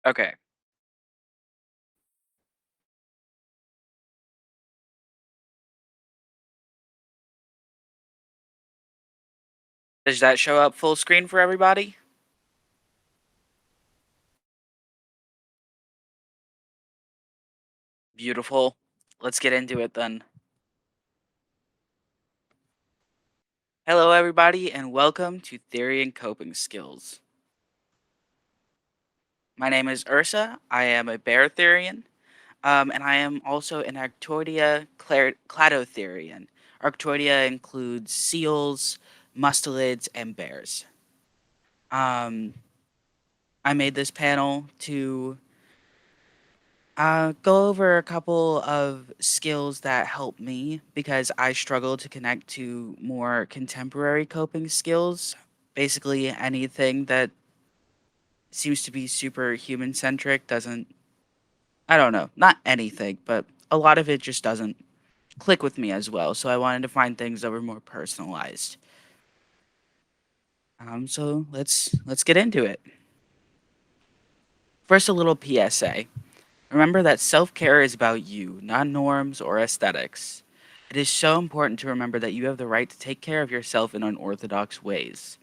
Okay. Does that show up full screen for everybody? Beautiful. Let's get into it then. Hello, everybody, and welcome to Therian Coping Skills. My name is Ursa. I am a bear Therian, and I am also an Cladotherian. Arctoidea includes seals, mustelids, and bears. Um, I made this panel to go over a couple of skills that help me because I struggle to connect to more contemporary coping skills. Basically, anything that seems to be super human centric doesn't, I don't know, not anything, but a lot of it just doesn't click with me as well. So I wanted to find things that were more personalized. So let's get into it. First, a little PSA. Remember that self care is about you, not norms or aesthetics. It is so important to remember that you have the right to take care of yourself in unorthodox ways.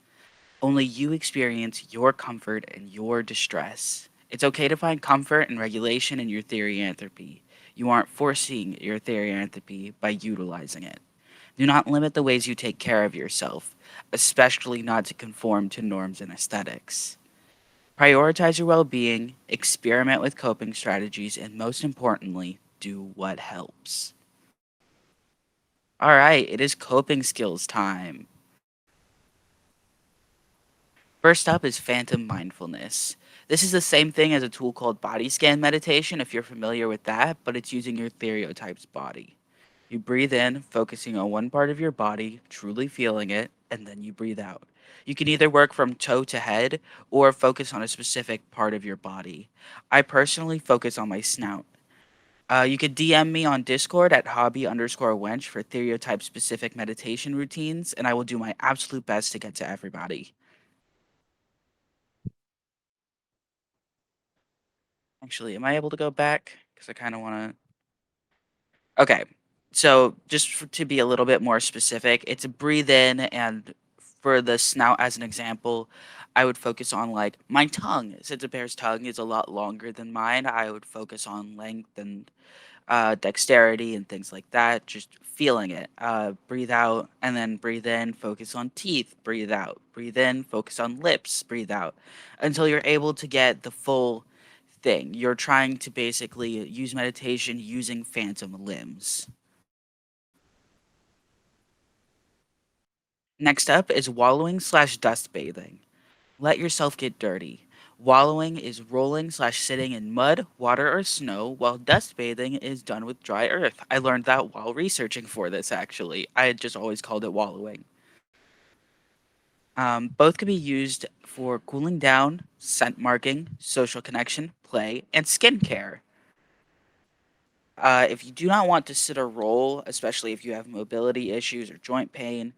Only you experience your comfort and your distress. It's okay to find comfort and regulation in your therianthropy. You aren't forcing your therianthropy by utilizing it. Do not limit the ways you take care of yourself, especially not to conform to norms and aesthetics. Prioritize your well being, experiment with coping strategies, and most importantly, do what helps. All right, it is coping skills time. First up is phantom mindfulness. This is the same thing as a tool called body scan meditation, if you're familiar with that, but it's using your stereotype's body. You breathe in, focusing on one part of your body, truly feeling it, and then you breathe out. You can either work from toe to head or focus on a specific part of your body. I personally focus on my snout. You could DM me on Discord at hobby_wench for stereotype specific meditation routines, and I will do my absolute best to get to everybody. Actually, am I able to go back? Because I kind of want to. Okay. So, to be a little bit more specific, it's a breathe in, and for the snout, as an example, I would focus on like my tongue. Since a bear's tongue is a lot longer than mine, I would focus on length and dexterity and things like that. Just feeling it. Breathe out and then breathe in. Focus on teeth. Breathe out. Breathe in. Focus on lips. Breathe out, until you're able to get the full thing. You're trying to basically use meditation using phantom limbs. Next up is wallowing/dust bathing. Let yourself get dirty. Wallowing is rolling/sitting in mud, water, or snow, while dust bathing is done with dry earth. I learned that while researching for this, actually. I had just always called it wallowing. Both can be used for cooling down, scent marking, social connection, play, and skincare. If you do not want to sit or roll, especially if you have mobility issues or joint pain,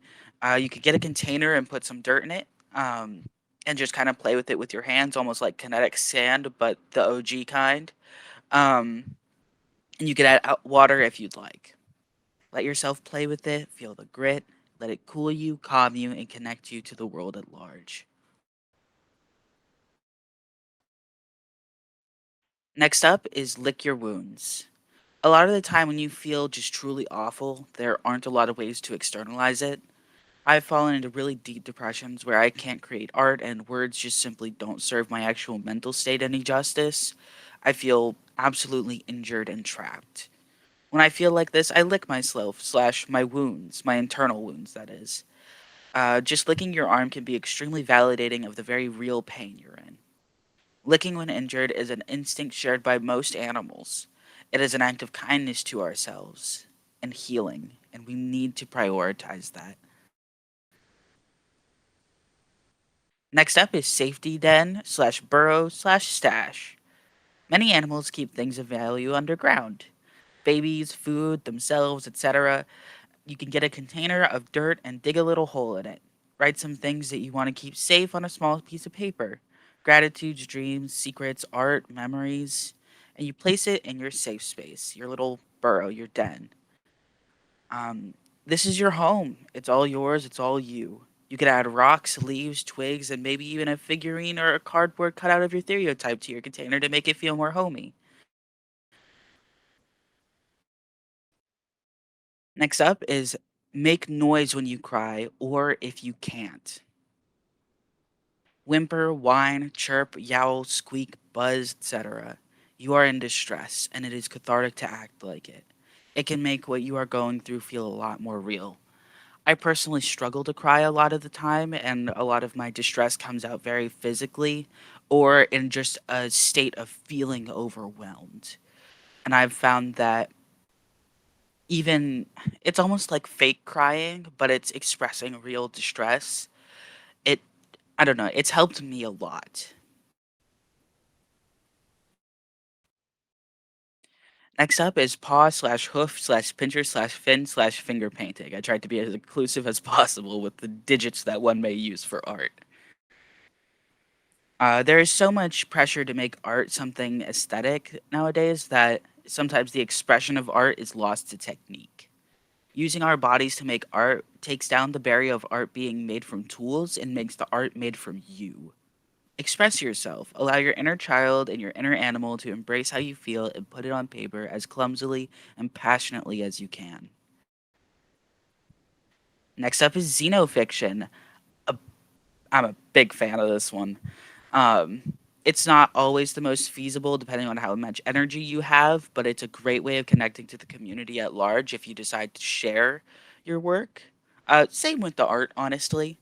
you could get a container and put some dirt in it, and just kind of play with it with your hands, almost like kinetic sand, but the OG kind. Um, and you could add water if you'd like. Let yourself play with it, feel the grit, let it cool you, calm you, and connect you to the world at large. Next up is lick your wounds. A lot of the time, when you feel just truly awful, there aren't a lot of ways to externalize it. I've fallen into really deep depressions where I can't create art and words just simply don't serve my actual mental state any justice. I feel absolutely injured and trapped. When I feel like this, I lick myself/slash my wounds, my internal wounds, that is. Just licking your arm can be extremely validating of the very real pain you're in. Licking when injured is an instinct shared by most animals. It is an act of kindness to ourselves and healing, and we need to prioritize that. Next up is safety den/burrow/stash. Many animals keep things of value underground. Babies, food, themselves, etc. You can get a container of dirt and dig a little hole in it. Write some things that you want to keep safe on a small piece of paper. Gratitudes, dreams, secrets, art, memories, and you place it in your safe space, your little burrow, your den. Um, this is your home. It's all yours. It's all you. You could add rocks, leaves, twigs, and maybe even a figurine or a cardboard cutout of your stereotype to your container to make it feel more homey. Next up is make noise when you cry or if you can't. Whimper, whine, chirp, yowl, squeak, buzz, etc. You are in distress, and it is cathartic to act like it. It can make what you are going through feel a lot more real. I personally struggle to cry a lot of the time, and a lot of my distress comes out very physically or in just a state of feeling overwhelmed. And I've found that even it's almost like fake crying, but it's expressing real distress. It, I don't know, it's helped me a lot. Next up is paw slash hoof slash pincher slash fin slash finger painting. I tried to be as inclusive as possible with the digits that one may use for art. There is so much pressure to make art something aesthetic nowadays that sometimes the expression of art is lost to technique. Using our bodies to make art takes down the barrier of art being made from tools and makes the art made from you. Express yourself. Allow your inner child and your inner animal to embrace how you feel and put it on paper as clumsily and passionately as you can. Next up is xenofiction. A, I'm a big fan of this one. Um, it's not always the most feasible depending on how much energy you have, but it's a great way of connecting to the community at large if you decide to share your work. Same with the art, honestly.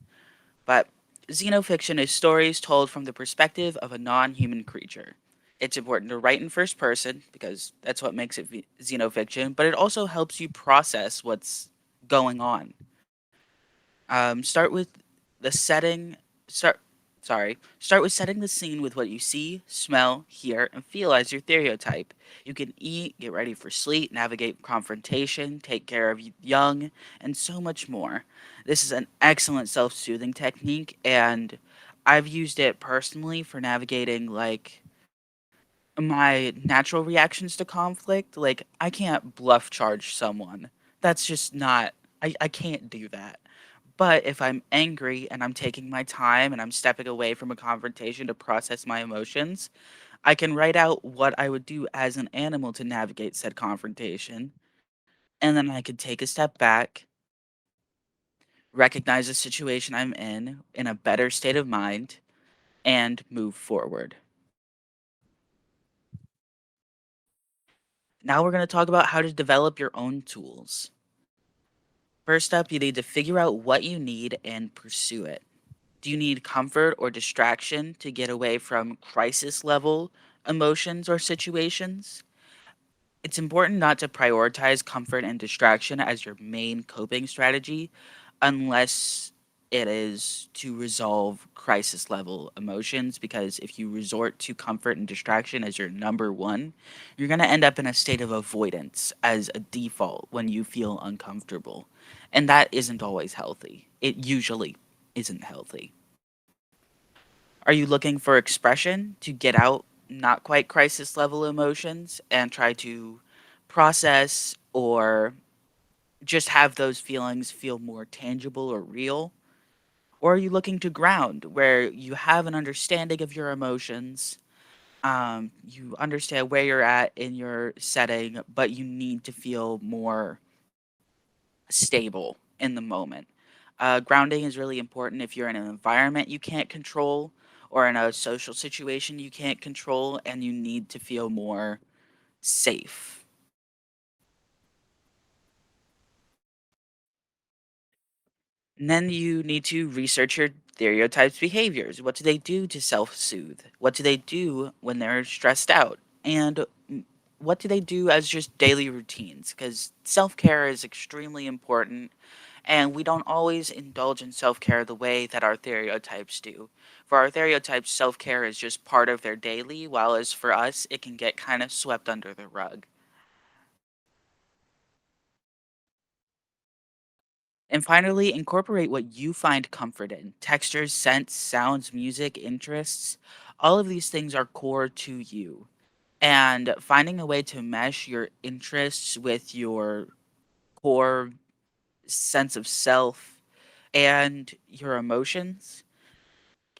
But xenofiction is stories told from the perspective of a non human creature. It's important to write in first person because that's what makes it xenofiction, but it also helps you process what's going on. Start with the setting. Start. Sorry. Start with setting the scene with what you see, smell, hear, and feel as your stereotype. You can eat, get ready for sleep, navigate confrontation, take care of young, and so much more. This is an excellent self-soothing technique, and I've used it personally for navigating my natural reactions to conflict. Like I can't bluff charge someone. That's just not. I can't do that. But if I'm angry and I'm taking my time and I'm stepping away from a confrontation to process my emotions, I can write out what I would do as an animal to navigate said confrontation. And then I could take a step back, recognize the situation I'm in a better state of mind, and move forward. Now we're going to talk about how to develop your own tools. First up, you need to figure out what you need and pursue it. Do you need comfort or distraction to get away from crisis level emotions or situations? It's important not to prioritize comfort and distraction as your main coping strategy unless it is to resolve crisis level emotions. Because if you resort to comfort and distraction as your number one, you're going to end up in a state of avoidance as a default when you feel uncomfortable. And that isn't always healthy. It usually isn't healthy. Are you looking for expression to get out not quite crisis level emotions and try to process or just have those feelings feel more tangible or real? Or are you looking to ground where you have an understanding of your emotions? You understand where you're at in your setting, but you need to feel more stable in the moment. Grounding is really important if you're in an environment you can't control or in a social situation you can't control and you need to feel more safe. And then you need to research your stereotypes' behaviors. What do they do to self soothe? What do they do when they're stressed out? And what do they do as just daily routines? Because self care is extremely important, and we don't always indulge in self care the way that our stereotypes do. For our stereotypes, self care is just part of their daily, while as for us, it can get kind of swept under the rug. And finally, incorporate what you find comfort in textures, scents, sounds, music, interests. All of these things are core to you. And finding a way to mesh your interests with your core sense of self and your emotions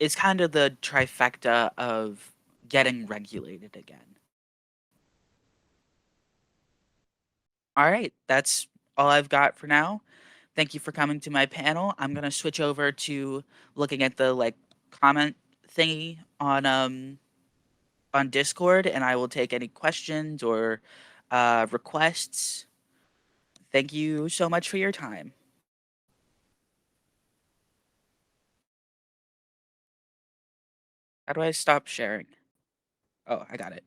is kind of the trifecta of getting regulated again. All right, that's all I've got for now. Thank you for coming to my panel. I'm gonna switch over to looking at the like comment thingy on Discord, and I will take any questions or requests. Thank you so much for your time. How do I stop sharing? Oh, I got it.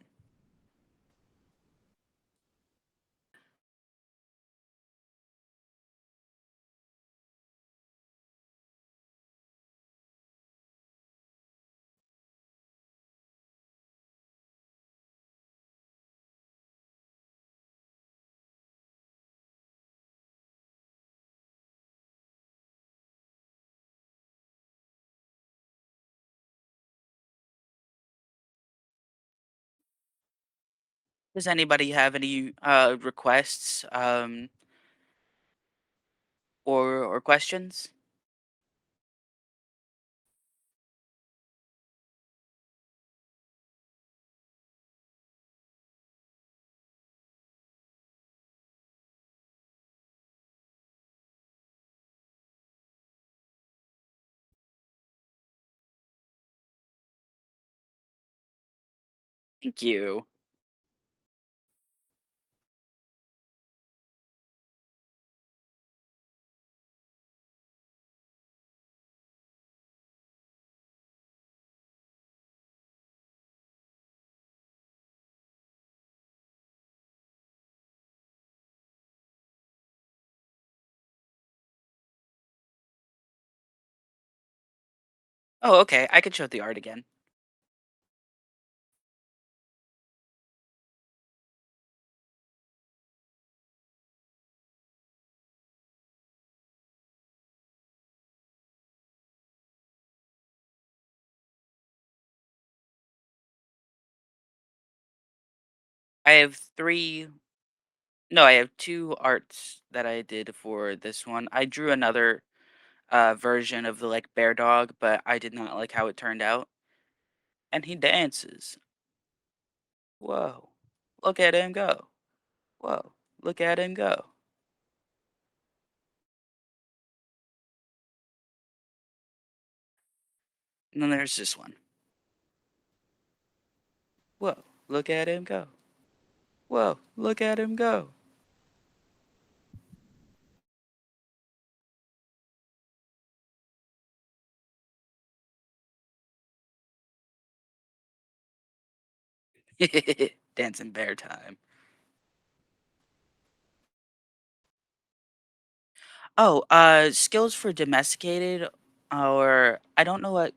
Does anybody have any requests or questions? Thank you. Oh, okay. I could show the art again. I have three. No, I have two arts that I did for this one. I drew another version of the like bear dog, but I did not like how it turned out. And he dances. Whoa. Look at him go. Whoa. Look at him go. And then there's this one. Whoa. Look at him go. Whoa. Look at him go. Dancing bear time. Oh, skills for domesticated or I don't know what.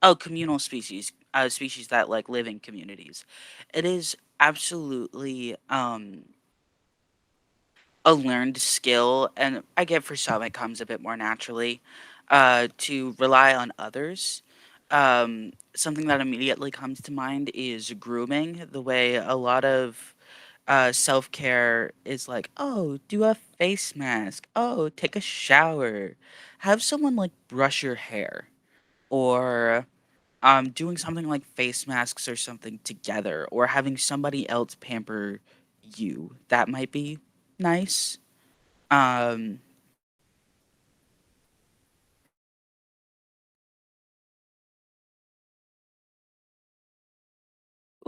Oh, communal species, species that like live in communities. It is absolutely a learned skill, and I get for some it comes a bit more naturally, to rely on others. Something that immediately comes to mind is grooming. The way a lot of self care is like, oh, do a face mask. Oh, take a shower. Have someone like brush your hair. Or doing something like face masks or something together. Or having somebody else pamper you. That might be nice. Um,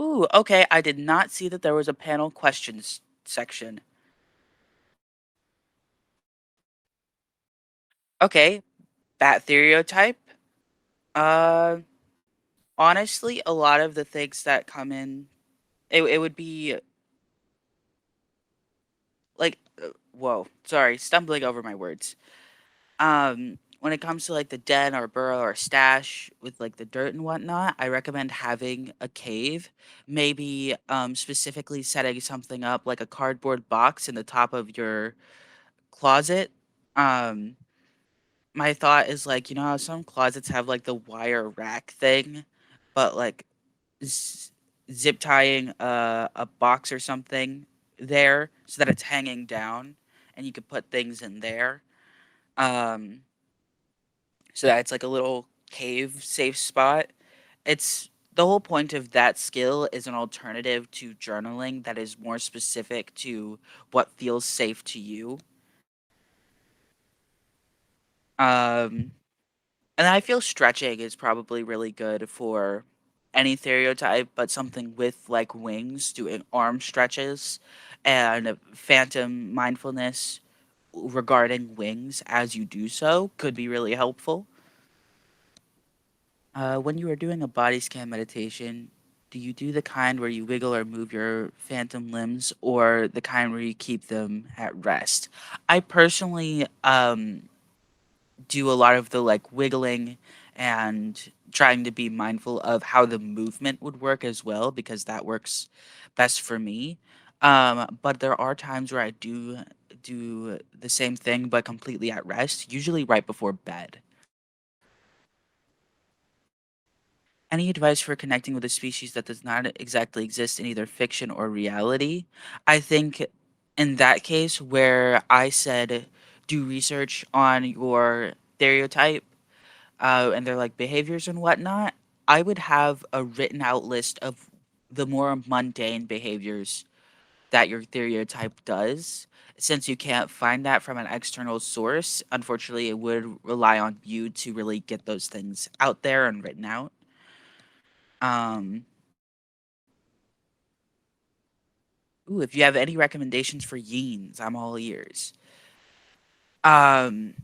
ooh, okay. I did not see that there was a panel questions section. Okay, that stereotype. Uh, honestly, a lot of the things that come in, it would be like, whoa, sorry, stumbling over my words. When it comes to like the den or burrow or stash with like the dirt and whatnot, I recommend having a cave. Maybe specifically setting something up like a cardboard box in the top of your closet. Um, my thought is like, you know how some closets have like the wire rack thing, but like z- zip tying a box or something there so that it's hanging down and you could put things in there. Um, so that it's like a little cave safe spot. It's the whole point of that skill is an alternative to journaling that is more specific to what feels safe to you. Um, and I feel stretching is probably really good for any stereotype, but something with like wings, doing arm stretches and phantom mindfulness regarding wings as you do so could be really helpful. When you are doing a body scan meditation, do you do the kind where you wiggle or move your phantom limbs, or the kind where you keep them at rest? I personally do a lot of the like wiggling and trying to be mindful of how the movement would work as well, because that works best for me. But there are times where I do the same thing but completely at rest, usually right before bed. Any advice for connecting with a species that does not exactly exist in either fiction or reality? I think in that case, where I said do research on your stereotype, and their like behaviors and whatnot, I would have a written out list of the more mundane behaviors that your stereotype does. Since you can't find that from an external source, unfortunately, it would rely on you to really get those things out there and written out. Um, if you have any recommendations for yeens, I'm all ears. Um,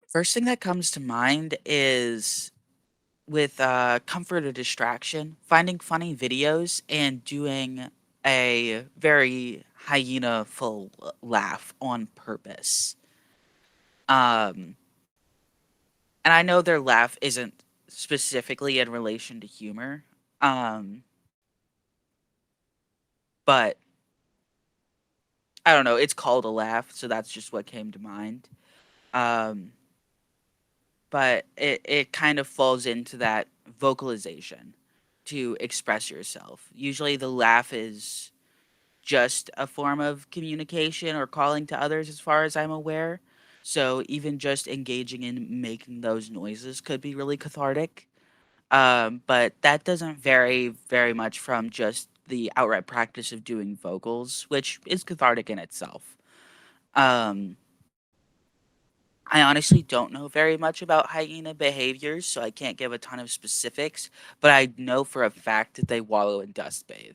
First thing that comes to mind is with comfort or distraction, finding funny videos and doing a very hyena full laugh on purpose. Um, and I know their laugh isn't specifically in relation to humor, um, but I don't know. It's called a laugh, so that's just what came to mind. Um, but it kind of falls into that vocalization to express yourself. Usually the laugh is just a form of communication or calling to others as far as I'm aware. So even just engaging in making those noises could be really cathartic. But that doesn't vary very much from just the outright practice of doing vocals, which is cathartic in itself. Um, I honestly don't know very much about hyena behaviors, so I can't give a ton of specifics, but I know for a fact that they wallow and dust bathe.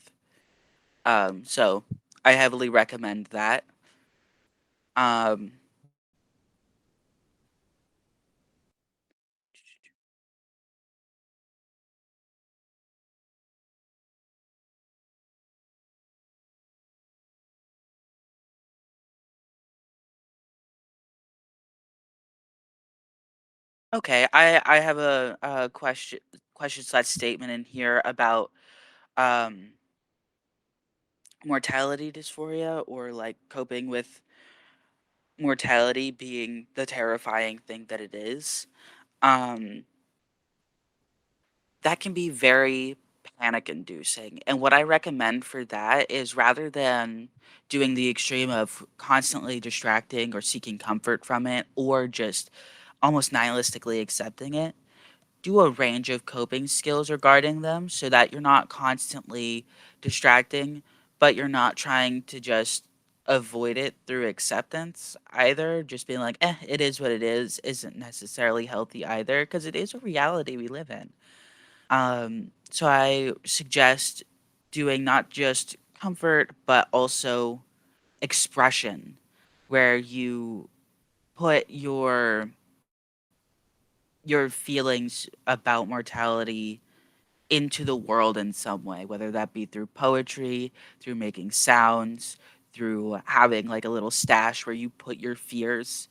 So I heavily recommend that. Um, okay, I have a question slash statement in here about um mortality dysphoria, or like coping with mortality being the terrifying thing that it is. Um, that can be very panic inducing. And what I recommend for that is, rather than doing the extreme of constantly distracting or seeking comfort from it, or just almost nihilistically accepting it, do a range of coping skills regarding them so that you're not constantly distracting, but you're not trying to just avoid it through acceptance either. Just being like, it is what it is, isn't necessarily healthy either, because it is a reality we live in. So I suggest doing not just comfort, but also expression, where you put your feelings about mortality into the world in some way, whether that be through poetry, through making sounds, through having like a little stash where you put your fears.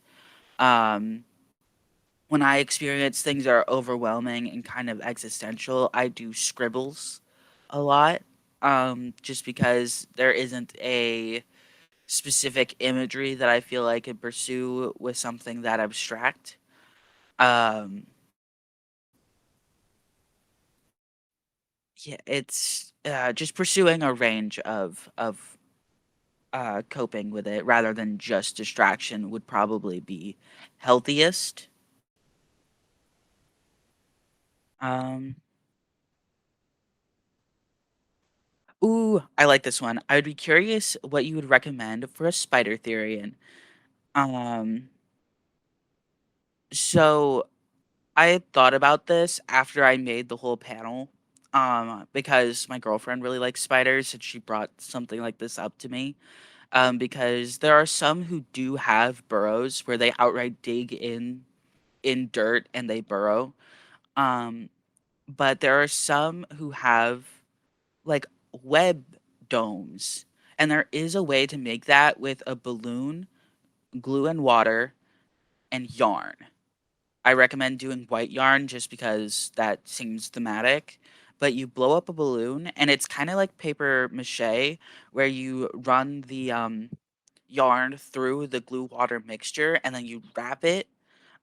Um, when I experience things that are overwhelming and kind of existential, I do scribbles a lot, just because there isn't a specific imagery that I feel I could pursue with something that abstract. Um, Yeah, it's just pursuing a range of coping with it rather than just distraction would probably be healthiest. Um, ooh, I like this one. I would be curious what you would recommend for a spider Therian. Um, so I had thought about this after I made the whole panel, because my girlfriend really likes spiders and she brought something like this up to me. Because there are some who do have burrows where they outright dig in dirt and they burrow. Um, but there are some who have like web domes, and there is a way to make that with a balloon, glue and water, and yarn. I recommend doing white yarn just because that seems thematic. But you blow up a balloon, and it's kind of like paper mache, where you run the yarn through the glue water mixture, and then you wrap it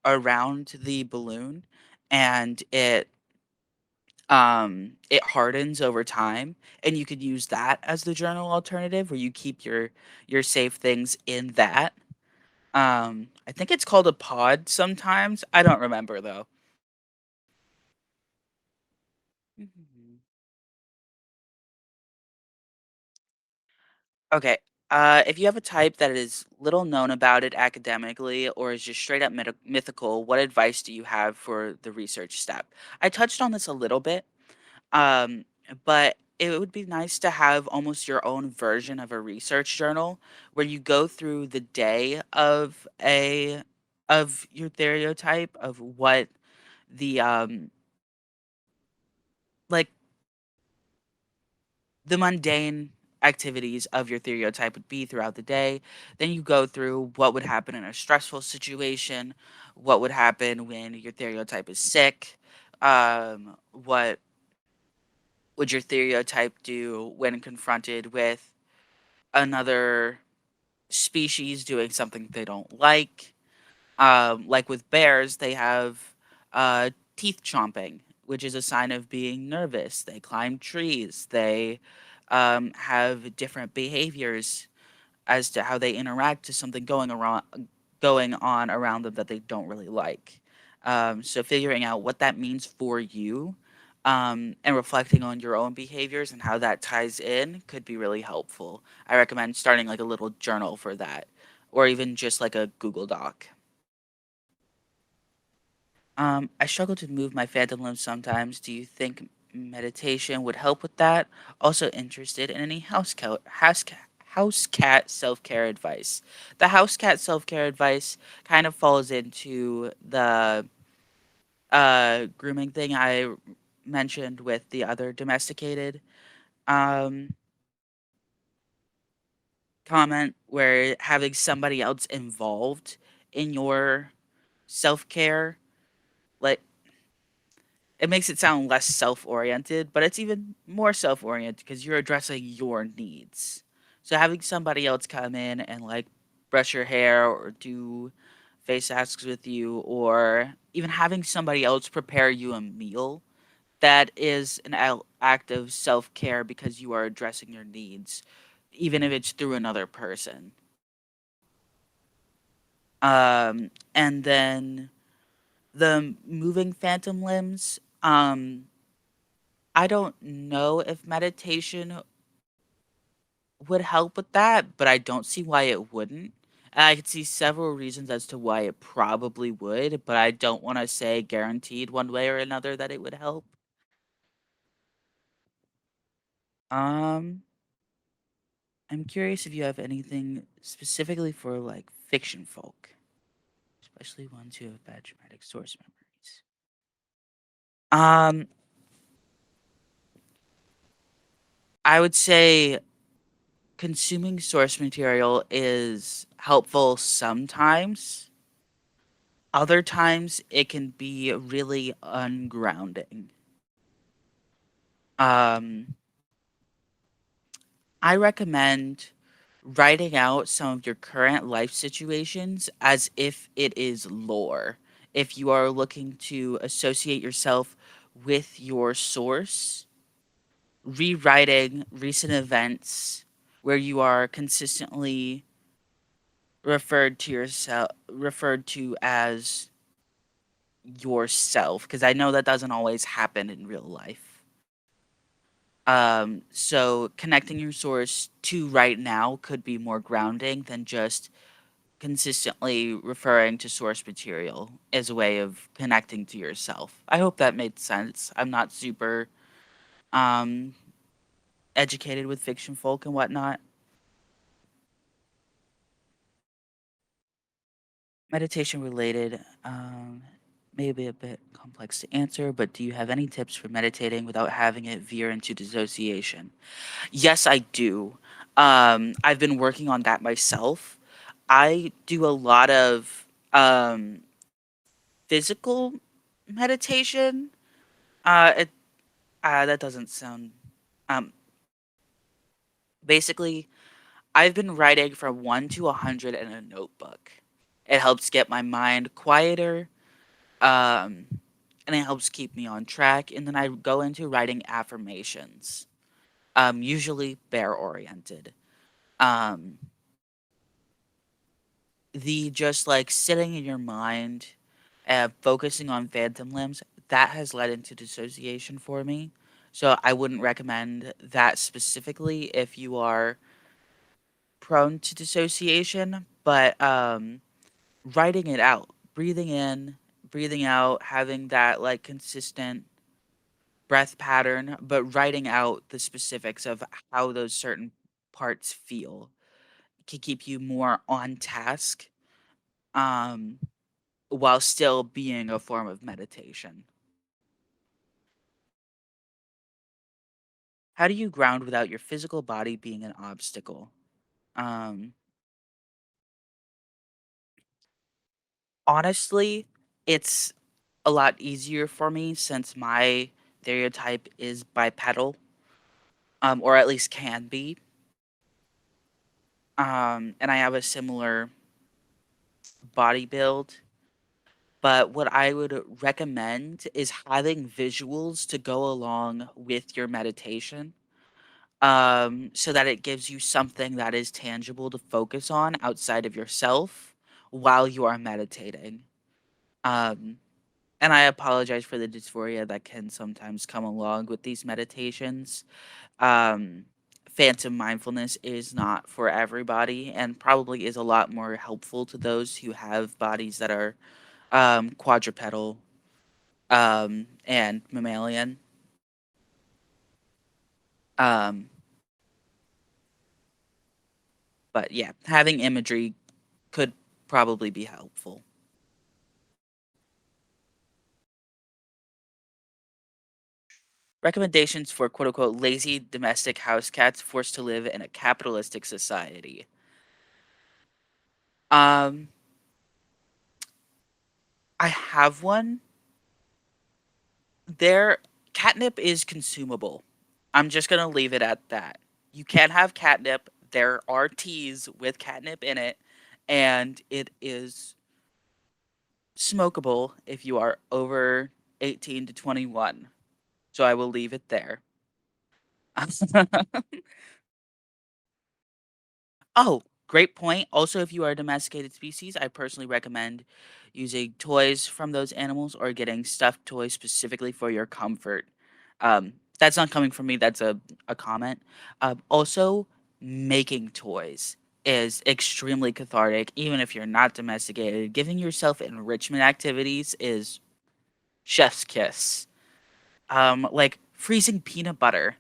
around the balloon, and it hardens over time, and you could use that as the journal alternative where you keep your safe things in that. I think it's called a pod sometimes. I don't remember though. Mhm. Okay. If you have a type that is little known about it academically or is just straight up mythical, what advice do you have for the research step? I touched on this a little bit, um, but it would be nice to have almost your own version of a research journal where you go through the day of your stereotype of what the like the mundane activities of your stereotype would be throughout the day. Then you go through what would happen in a stressful situation, what would happen when your stereotype is sick, what would your stereotype do when confronted with another species doing something they don't like. Like with bears, they have teeth chomping, which is a sign of being nervous. They climb trees. They have different behaviors as to how they interact to something going on around them that they don't really like. So figuring out what that means for you, and reflecting on your own behaviors and how that ties in could be really helpful. I recommend starting like a little journal for that, or even just like a Google Doc. I struggle to move my phantom limb sometimes. Do you think meditation would help with that? Also interested in any house cat self care advice. The house cat self care advice kind of falls into the grooming thing I mentioned with the other domesticated um comment, where having somebody else involved in your self care, like, it makes it sound less self-oriented, but it's even more self-oriented because you're addressing your needs. So having somebody else come in and like brush your hair or do face masks with you, or even having somebody else prepare you a meal, that is an act of self-care because you are addressing your needs, even if it's through another person. And then the moving phantom limbs. I don't know if meditation would help with that, but I don't see why it wouldn't. And I could see several reasons as to why it probably would, but I don't want to say guaranteed one way or another that it would help. Um, I'm curious if you have anything specifically for like fiction folk, especially ones who have bad traumatic source memories. Um, I would say consuming source material is helpful sometimes. Other times it can be really ungrounding. Um, I recommend writing out some of your current life situations as if it is lore. If you are looking to associate yourself with your source, rewriting recent events where you are consistently referred to as yourself, because I know that doesn't always happen in real life. So connecting your source to right now could be more grounding than just consistently referring to source material as a way of connecting to yourself. I hope that made sense. I'm not super um, educated with fiction folk and whatnot. Meditation related, maybe a bit complex to answer, but do you have any tips for meditating without having it veer into dissociation? Yes, I do. I've been working on that myself. I do a lot of physical meditation. It that doesn't sound. Um, Basically, I've been writing from 1 to 100 in a notebook. It helps get my mind quieter, um, and it helps keep me on track. And then I go into writing affirmations, usually bear oriented. Um, the just like sitting in your mind and focusing on phantom limbs, that has led into dissociation for me. So I wouldn't recommend that specifically if you are prone to dissociation, but writing it out, breathing in, breathing out, having that like consistent breath pattern, but writing out the specifics of how those certain parts feel can keep you more on task, um, while still being a form of meditation. How do you ground without your physical body being an obstacle? Um, Honestly, it's a lot easier for me since my stereotype is bipedal, or at least can be. And I have a similar body build. But what I would recommend is having visuals to go along with your meditation, so that it gives you something that is tangible to focus on outside of yourself while you are meditating. Um, and I apologize for the dysphoria that can sometimes come along with these meditations. Um, Phantom mindfulness is not for everybody and probably is a lot more helpful to those who have bodies that are quadrupedal and mammalian. Um, but yeah, having imagery could probably be helpful. Recommendations for quote unquote lazy domestic house cats forced to live in a capitalistic society. Um, I have one. Their catnip is consumable. I'm just gonna leave it at that. You can have catnip. There are teas with catnip in it, and it is smokable if you are over 18 to 21. So I will leave it there. Oh, great point. Also, if you are a domesticated species, I personally recommend using toys from those animals or getting stuffed toys specifically for your comfort. That's not coming from me, that's a comment. Also, making toys is extremely cathartic, even if you're not domesticated. Giving yourself enrichment activities is chef's kiss. Like freezing peanut butter.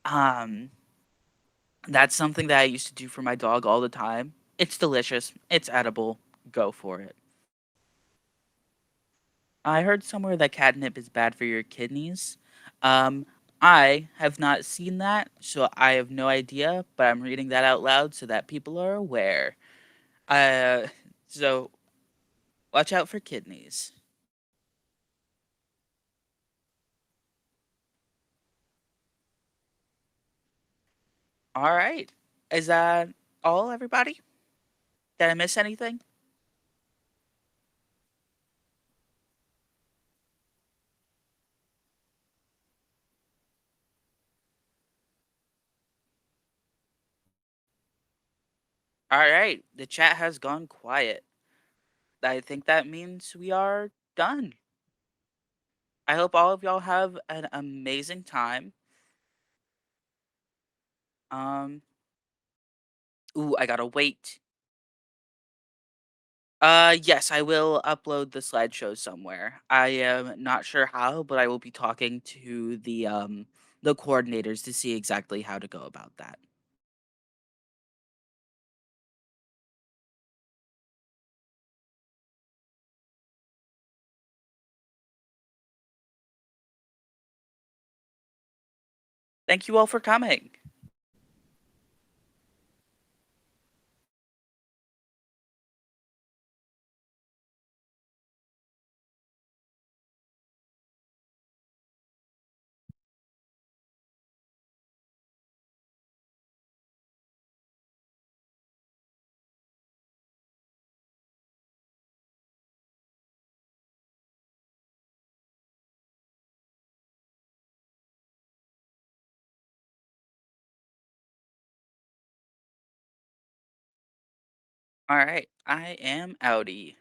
Um, That's something that I used to do for my dog all the time. It's delicious. It's edible. Go for it. I heard somewhere that catnip is bad for your kidneys. Um, I have not seen that, so I have no idea, but I'm reading that out loud so that people are aware. Uh, so watch out for kidneys. All right. Is that all, everybody? Did I miss anything? All right, the chat has gone quiet. I think that means we are done. I hope all of y'all have an amazing time. Um, ooh, I gotta wait. Yes, I will upload the slideshow somewhere. I am not sure how, but I will be talking to the coordinators to see exactly how to go about that. Thank you all for coming. All right, I am outie.